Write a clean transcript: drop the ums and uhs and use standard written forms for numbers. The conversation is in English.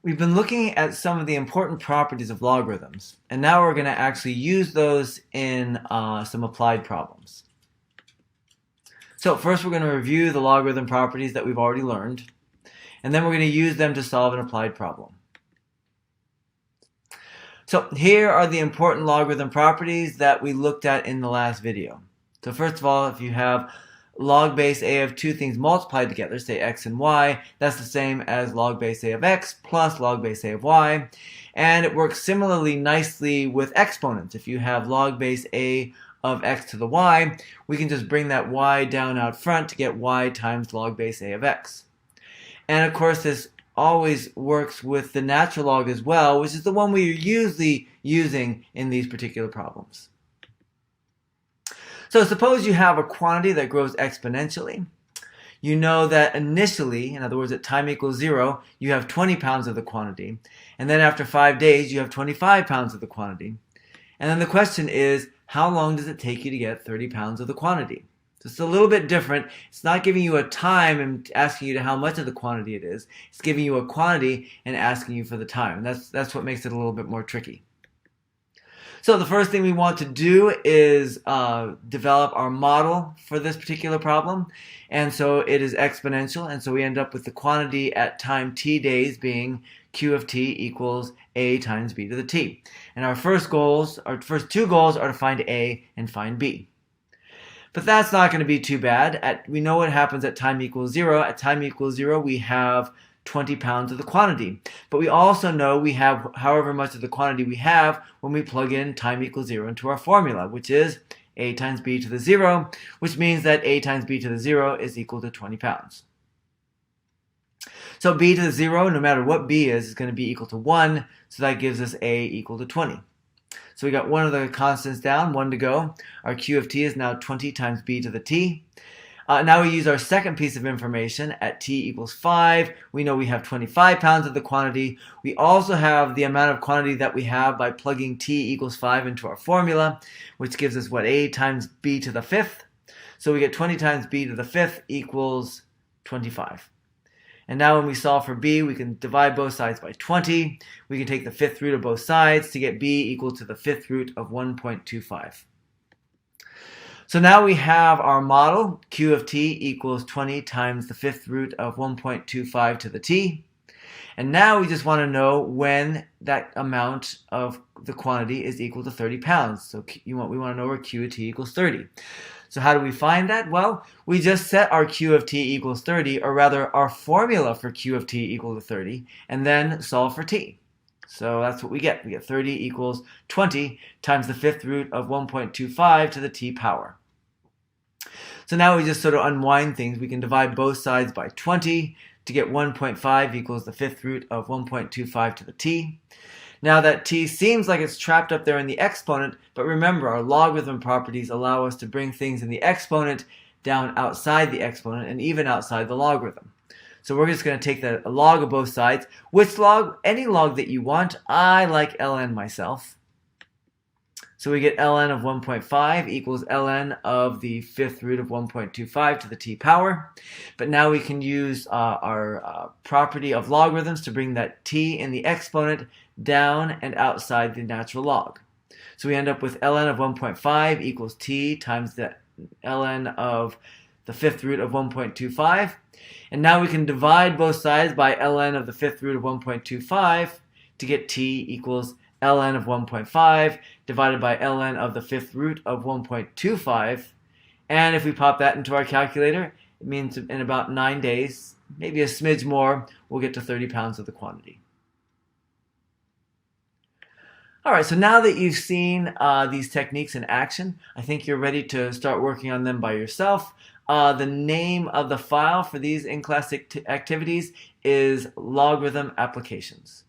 We've been looking at some of the important properties of logarithms, and now we're going to actually use those in some applied problems. So first we're going to review the logarithm properties that we've already learned, and then we're going to use them to solve an applied problem. So here are the important logarithm properties that we looked at in the last video. So first of all, if you have log base a of two things multiplied together, say x and y, that's the same as log base a of x plus log base a of y. And it works similarly nicely with exponents. If you have log base a of x to the y, we can just bring that y down out front to get y times log base a of x. And of course this always works with the natural log as well, which is the one we're usually using in these particular problems. So suppose you have a quantity that grows exponentially. You know that initially, in other words at time equals 0, you have 20 pounds of the quantity. And then after 5 days, you have 25 pounds of the quantity. And then the question is, how long does it take you to get 30 pounds of the quantity? So it's a little bit different. It's not giving you a time and asking you to how much of the quantity it is. It's giving you a quantity and asking you for the time. And that's what makes it a little bit more tricky. So the first thing we want to do is develop our model for this particular problem. And so it is exponential, and so we end up with the quantity at time t days being q of t equals a times b to the t. And our first two goals are to find a and find b. But that's not going to be too bad. We know what happens at time equals 0. At time equals 0, we have 20 pounds of the quantity. But we also know we have however much of the quantity we have when we plug in time equals 0 into our formula, which is a times b to the 0, which means that a times b to the 0 is equal to 20 pounds. So b to the 0, no matter what b is going to be equal to 1, so that gives us a equal to 20. So we got one of the constants down, 1 to go. Our q of t is now 20 times b to the t. Now we use our second piece of information. At t equals 5, we know we have 25 pounds of the quantity. We also have the amount of quantity that we have by plugging t equals 5 into our formula, which gives us what, a times b to the 5th. So we get 20 times b to the 5th equals 25. And now when we solve for b, we can divide both sides by 20. We can take the 5th root of both sides to get b equal to the 5th root of 1.25. So now we have our model, q of t equals 20 times the 5th root of 1.25 to the t. And now we just want to know when that amount of the quantity is equal to 30 pounds. So we want to know where q of t equals 30. So how do we find that? Well, we just set our q of t equals 30, or rather our formula for q of t equal to 30, and then solve for t. So that's what we get. We get 30 equals 20 times the 5th root of 1.25 to the t power. So now we just sort of unwind things. We can divide both sides by 20 to get 1.5 equals the 5th root of 1.25 to the t. Now that t seems like it's trapped up there in the exponent, but remember our logarithm properties allow us to bring things in the exponent down outside the exponent and even outside the logarithm. So we're just going to take a log of both sides. Which log? Any log that you want. I like ln myself. So we get ln of 1.5 equals ln of the 5th root of 1.25 to the t power. But now we can use our property of logarithms to bring that t in the exponent down and outside the natural log. So we end up with ln of 1.5 equals t times the ln of the 5th root of 1.25. And now we can divide both sides by ln of the 5th root of 1.25 to get t equals ln of 1.5 divided by ln of the 5th root of 1.25. And if we pop that into our calculator, it means in about 9 days, maybe a smidge more, we'll get to 30 pounds of the quantity. All right, so now that you've seen these techniques in action, I think you're ready to start working on them by yourself. The name of the file for these in-class activities is Logarithm Applications.